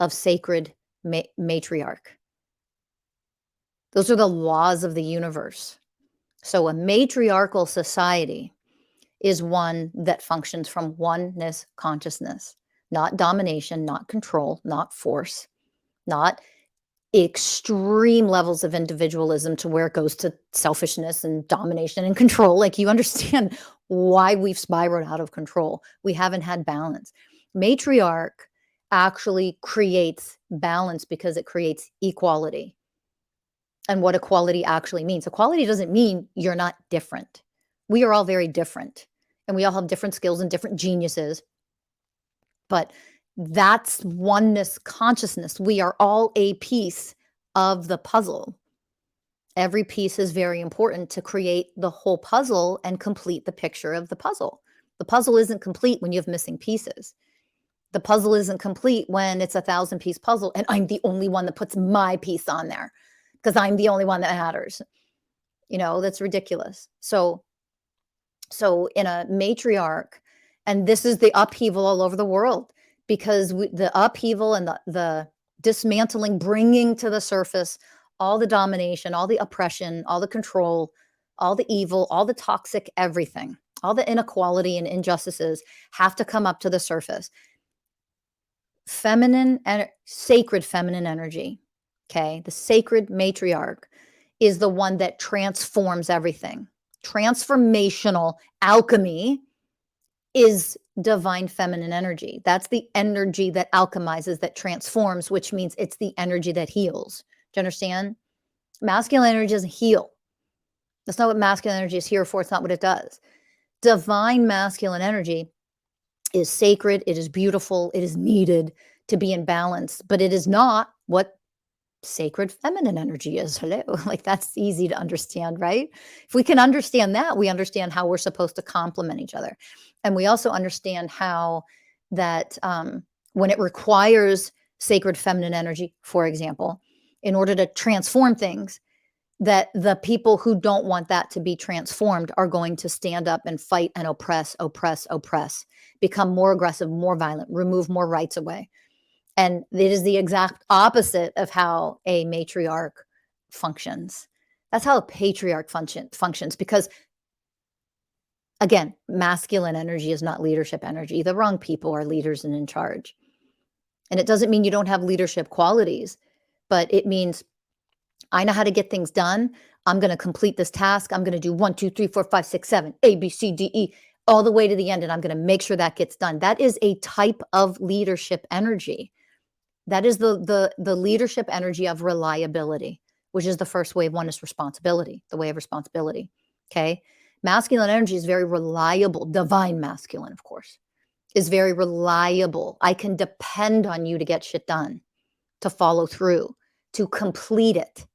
of sacred matriarch. Those are the laws of the universe. So a matriarchal society is one that functions from oneness consciousness, not domination, not control, not force, not extreme levels of individualism to where it goes to selfishness and domination and control. Like, you understand why we've spiraled out of control. We haven't had balance. Matriarch actually creates balance because it creates equality. And what equality actually means. Equality doesn't mean you're not different. We are all very different, and we all have different skills and different geniuses. But that's oneness consciousness. We are all a piece of the puzzle. Every piece is very important to create the whole puzzle and complete the picture of the puzzle. The puzzle isn't complete when you have missing pieces. The puzzle isn't complete when it's a 1,000-piece puzzle and I'm the only one that puts my piece on there because I'm the only one that matters. You know, that's ridiculous. So in a matriarch, and this is the upheaval all over the world, because the upheaval and the dismantling, bringing to the surface all the domination, all the oppression, all the control, all the evil, all the toxic everything, all the inequality and injustices have to come up to the surface. Feminine and sacred feminine energy, okay? The sacred matriarch is the one that transforms everything. Transformational alchemy is divine feminine energy. That's the energy that alchemizes, that transforms, which means it's the energy that heals. Do you understand? Masculine energy doesn't heal. That's not what masculine energy is here for. It's not what it does. Divine masculine energy is sacred. It is beautiful. It is needed to be in balance, but it is not what sacred feminine energy is. Hello. Like, that's easy to understand, right? If we can understand that, we understand how we're supposed to complement each other. And we also understand how that when it requires sacred feminine energy, for example, in order to transform things, that the people who don't want that to be transformed are going to stand up and fight and oppress, become more aggressive, more violent, remove more rights away. And it is the exact opposite of how a matriarch functions. That's how a patriarch functions, because, again, masculine energy is not leadership energy. The wrong people are leaders and in charge. And it doesn't mean you don't have leadership qualities, but it means I know how to get things done. I'm going to complete this task. I'm going to do 1, 2, 3, 4, 5, 6, 7, A, B, C, D, E, all the way to the end. And I'm going to make sure that gets done. That is a type of leadership energy. That is the leadership energy of reliability, which is the first way of oneness, responsibility, the way of responsibility. Okay. Masculine energy is very reliable. Divine masculine, of course, is very reliable. I can depend on you to get shit done, to follow through, to complete it.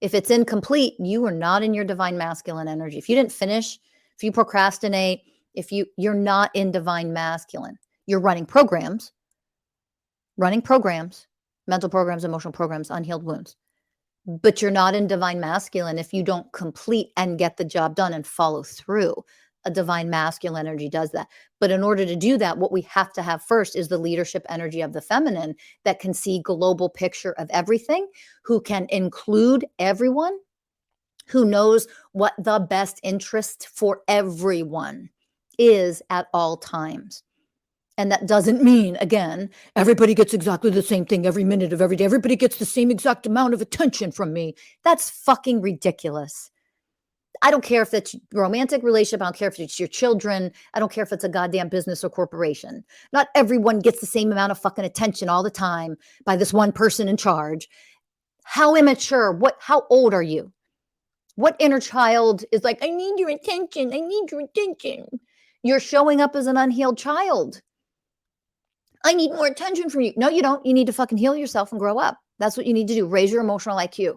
If it's incomplete, you are not in your divine masculine energy. If you didn't finish, if you procrastinate, you're not in divine masculine. You're running programs, mental programs, emotional programs, unhealed wounds. But you're not in divine masculine if you don't complete and get the job done and follow through. A divine masculine energy does that. But in order to do that, what we have to have first is the leadership energy of the feminine that can see global picture of everything, who can include everyone, who knows what the best interest for everyone is at all times. And that doesn't mean, again, everybody gets exactly the same thing every minute of every day. Everybody gets the same exact amount of attention from me. That's fucking ridiculous. I don't care if it's a romantic relationship. I don't care if it's your children. I don't care if it's a goddamn business or corporation. Not everyone gets the same amount of fucking attention all the time by this one person in charge. How immature? How old are you? What inner child is like, I need your attention. I need your attention. You're showing up as an unhealed child. I need more attention from you. No, you don't. You need to fucking heal yourself and grow up. That's what you need to do. Raise your emotional IQ.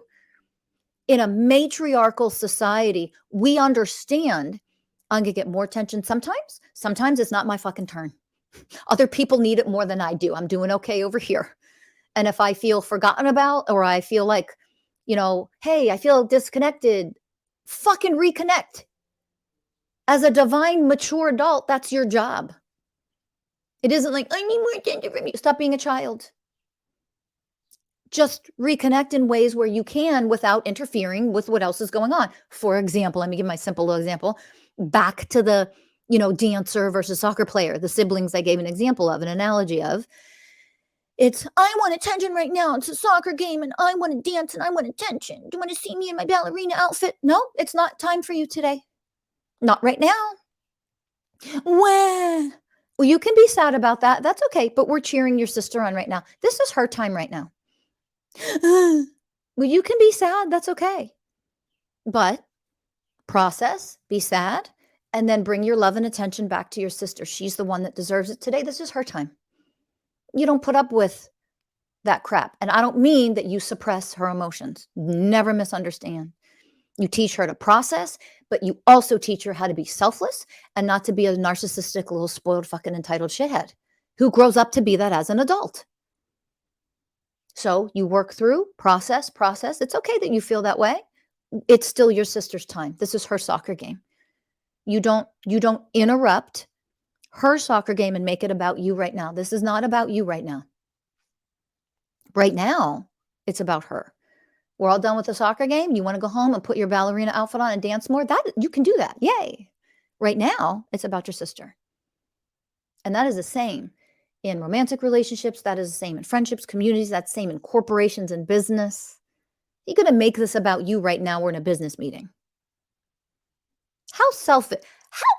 In a matriarchal society, we understand I'm going to get more attention sometimes. Sometimes it's not my fucking turn. Other people need it more than I do. I'm doing okay over here. And if I feel forgotten about, or I feel like, hey, I feel disconnected, fucking reconnect. As a divine, mature adult, that's your job. It isn't like, I need more attention from you. Stop being a child. Just reconnect in ways where you can without interfering with what else is going on. For example, let me give my simple little example. Back to the, dancer versus soccer player, the siblings I gave an example of, an analogy of. It's, I want attention right now. It's a soccer game and I want to dance and I want attention. Do you want to see me in my ballerina outfit? No, it's not time for you today. Not right now. When? Well, you can be sad about that. That's okay. But we're cheering your sister on right now. This is her time right now. Well, you can be sad. That's okay. But process, be sad, and then bring your love and attention back to your sister. She's the one that deserves it today. This is her time. You don't put up with that crap. And I don't mean that you suppress her emotions. Never misunderstand. You teach her to process, but you also teach her how to be selfless and not to be a narcissistic, little spoiled, fucking entitled shithead who grows up to be that as an adult. So you work through, process. It's okay that you feel that way. It's still your sister's time. This is her soccer game. You don't interrupt her soccer game and make it about you right now. This is not about you right now. Right now, it's about her. We're all done with the soccer game. You want to go home and put your ballerina outfit on and dance more? That you can do that. Yay. Right now, it's about your sister. And that is the same in romantic relationships. That is the same in friendships, communities. That's the same in corporations and business. You're going to make this about you right now. We're in a business meeting. How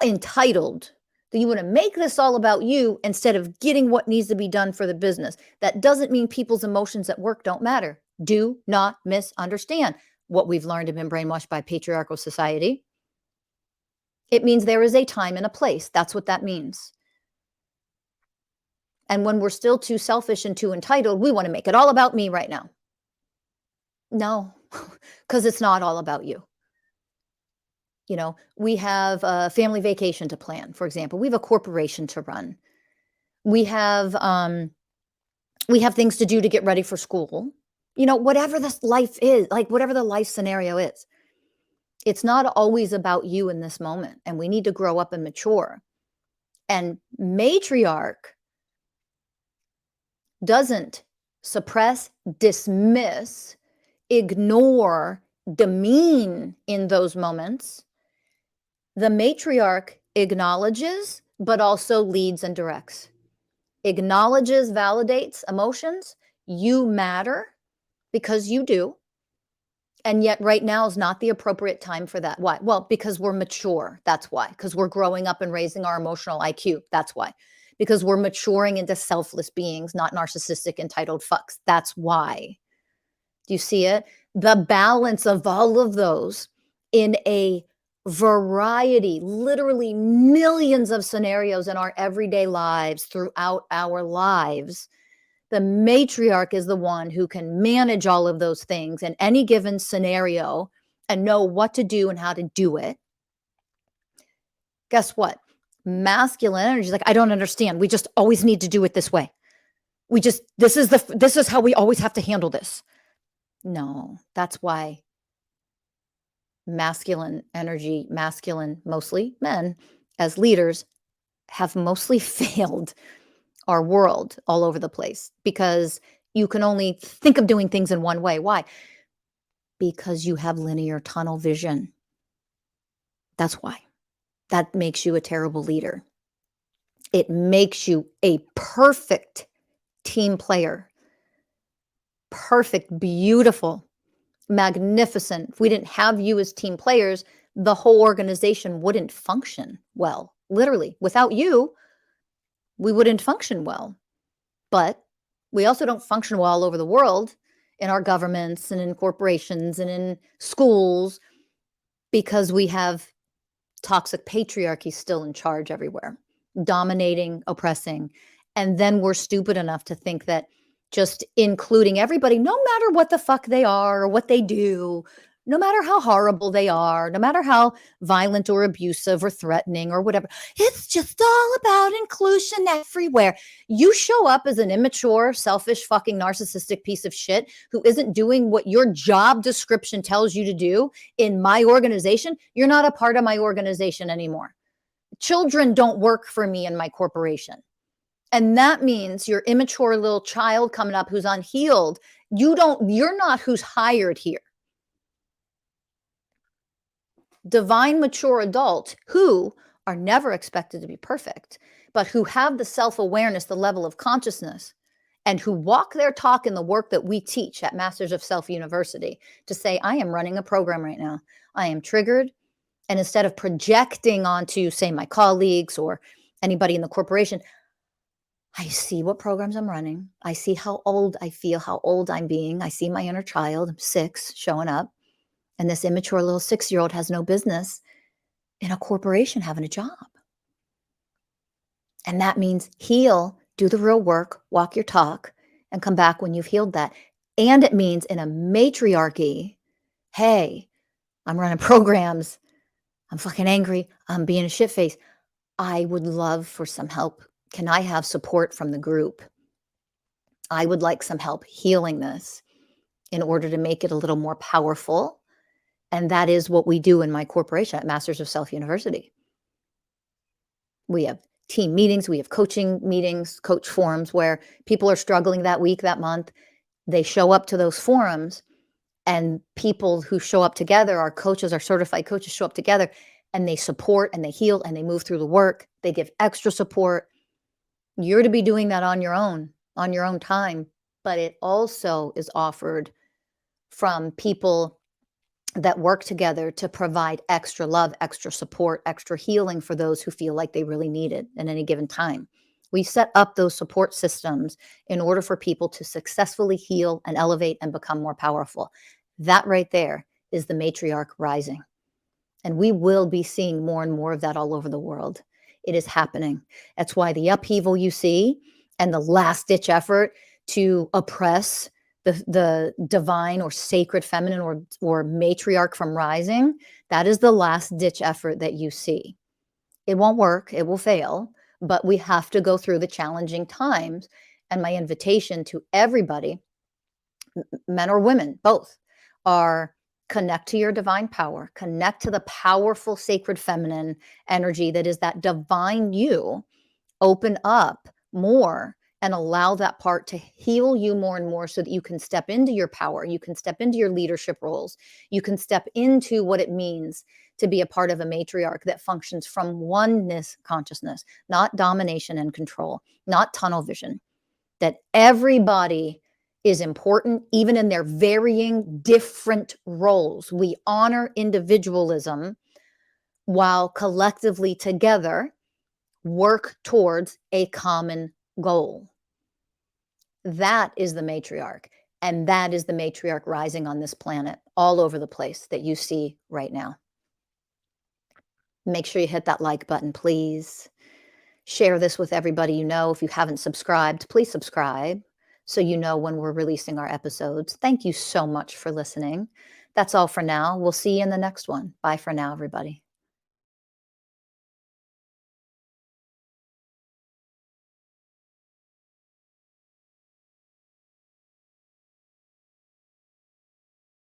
entitled do you want to make this all about you instead of getting what needs to be done for the business? That doesn't mean people's emotions at work don't matter. Do not misunderstand what we've learned and been brainwashed by patriarchal society. It means there is a time and a place. That's what that means. And when we're still too selfish and too entitled, we want to make it all about me right now. No, because it's not all about you. We have a family vacation to plan, for example. We have a corporation to run. We have things to do to get ready for school. Whatever this life is, like whatever the life scenario is, it's not always about you in this moment. And we need to grow up and mature. And matriarch doesn't suppress, dismiss, ignore, demean in those moments. The matriarch acknowledges, but also leads and directs. Acknowledges, validates emotions. You matter because you do. And yet right now is not the appropriate time for that. Why? Well, because we're mature. That's why. Because we're growing up and raising our emotional IQ. That's why. Because we're maturing into selfless beings, not narcissistic, entitled fucks. That's why. Do you see it? The balance of all of those in a variety, literally millions of scenarios in our everyday lives throughout our lives. The matriarch is the one who can manage all of those things in any given scenario and know what to do and how to do it. Guess what? Masculine energy is like, I don't understand. We just always need to do it this way. This is how we always have to handle this. No, that's why masculine energy, mostly men as leaders have mostly failed our world all over the place because you can only think of doing things in one way. Why? Because you have linear tunnel vision. That's why. That makes you a terrible leader. It makes you a perfect team player. Perfect, beautiful, magnificent. If we didn't have you as team players, the whole organization wouldn't function well. Literally, without you, we wouldn't function well. But we also don't function well all over the world in our governments and in corporations and in schools, because we have toxic patriarchy still in charge everywhere, dominating, oppressing. And then we're stupid enough to think that just including everybody, no matter what the fuck they are or what they do, no matter how horrible they are, no matter how violent or abusive or threatening or whatever, it's just all about inclusion everywhere. You show up as an immature, selfish, fucking narcissistic piece of shit who isn't doing what your job description tells you to do in my organization, you're not a part of my organization anymore. Children don't work for me in my corporation. And that means your immature little child coming up who's unhealed, you're not who's hired here. Divine, mature adults who are never expected to be perfect, but who have the self-awareness, the level of consciousness, and who walk their talk in the work that we teach at Masters of Self University to say, I am running a program right now. I am triggered. And instead of projecting onto, say, my colleagues or anybody in the corporation, I see what programs I'm running. I see how old I feel, how old I'm being. I see my inner child, I'm 6, showing up. And this immature little 6-year-old has no business in a corporation having a job. And that means heal, do the real work, walk your talk, and come back when you've healed that. And it means in a matriarchy, hey, I'm running programs. I'm fucking angry. I'm being a shitface. I would love for some help. Can I have support from the group? I would like some help healing this in order to make it a little more powerful. And that is what we do in my corporation at Masters of Self University. We have team meetings, we have coaching meetings, coach forums where people are struggling that week, that month. They show up to those forums, and people who show up together, our coaches, our certified coaches show up together, and they support and they heal and they move through the work. They give extra support. You're to be doing that on your own time, but it also is offered from people that work together to provide extra love, extra support, extra healing for those who feel like they really need it at any given time. We set up those support systems in order for people to successfully heal and elevate and become more powerful. That right there is the Matriarch Rising. And we will be seeing more and more of that all over the world. It is happening. That's why the upheaval you see and the last ditch effort to oppress the divine or sacred feminine or matriarch from rising, that is the last ditch effort that you see. It won't work. It will fail, but we have to go through the challenging times. And my invitation to everybody, men or women, both, are connect to your divine power, connect to the powerful sacred feminine energy that is that divine you, open up more and allow that part to heal you more and more so that you can step into your power, you can step into your leadership roles, you can step into what it means to be a part of a matriarch that functions from oneness consciousness, not domination and control, not tunnel vision, that everybody is important, even in their varying different roles. We honor individualism while collectively together work towards a common goal. That is the matriarch. And that is the matriarch rising on this planet all over the place that you see right now. Make sure you hit that like button, please. Share this with everybody you know. If you haven't subscribed, please subscribe so you know when we're releasing our episodes. Thank you so much for listening. That's all for now. We'll see you in the next one. Bye for now, everybody.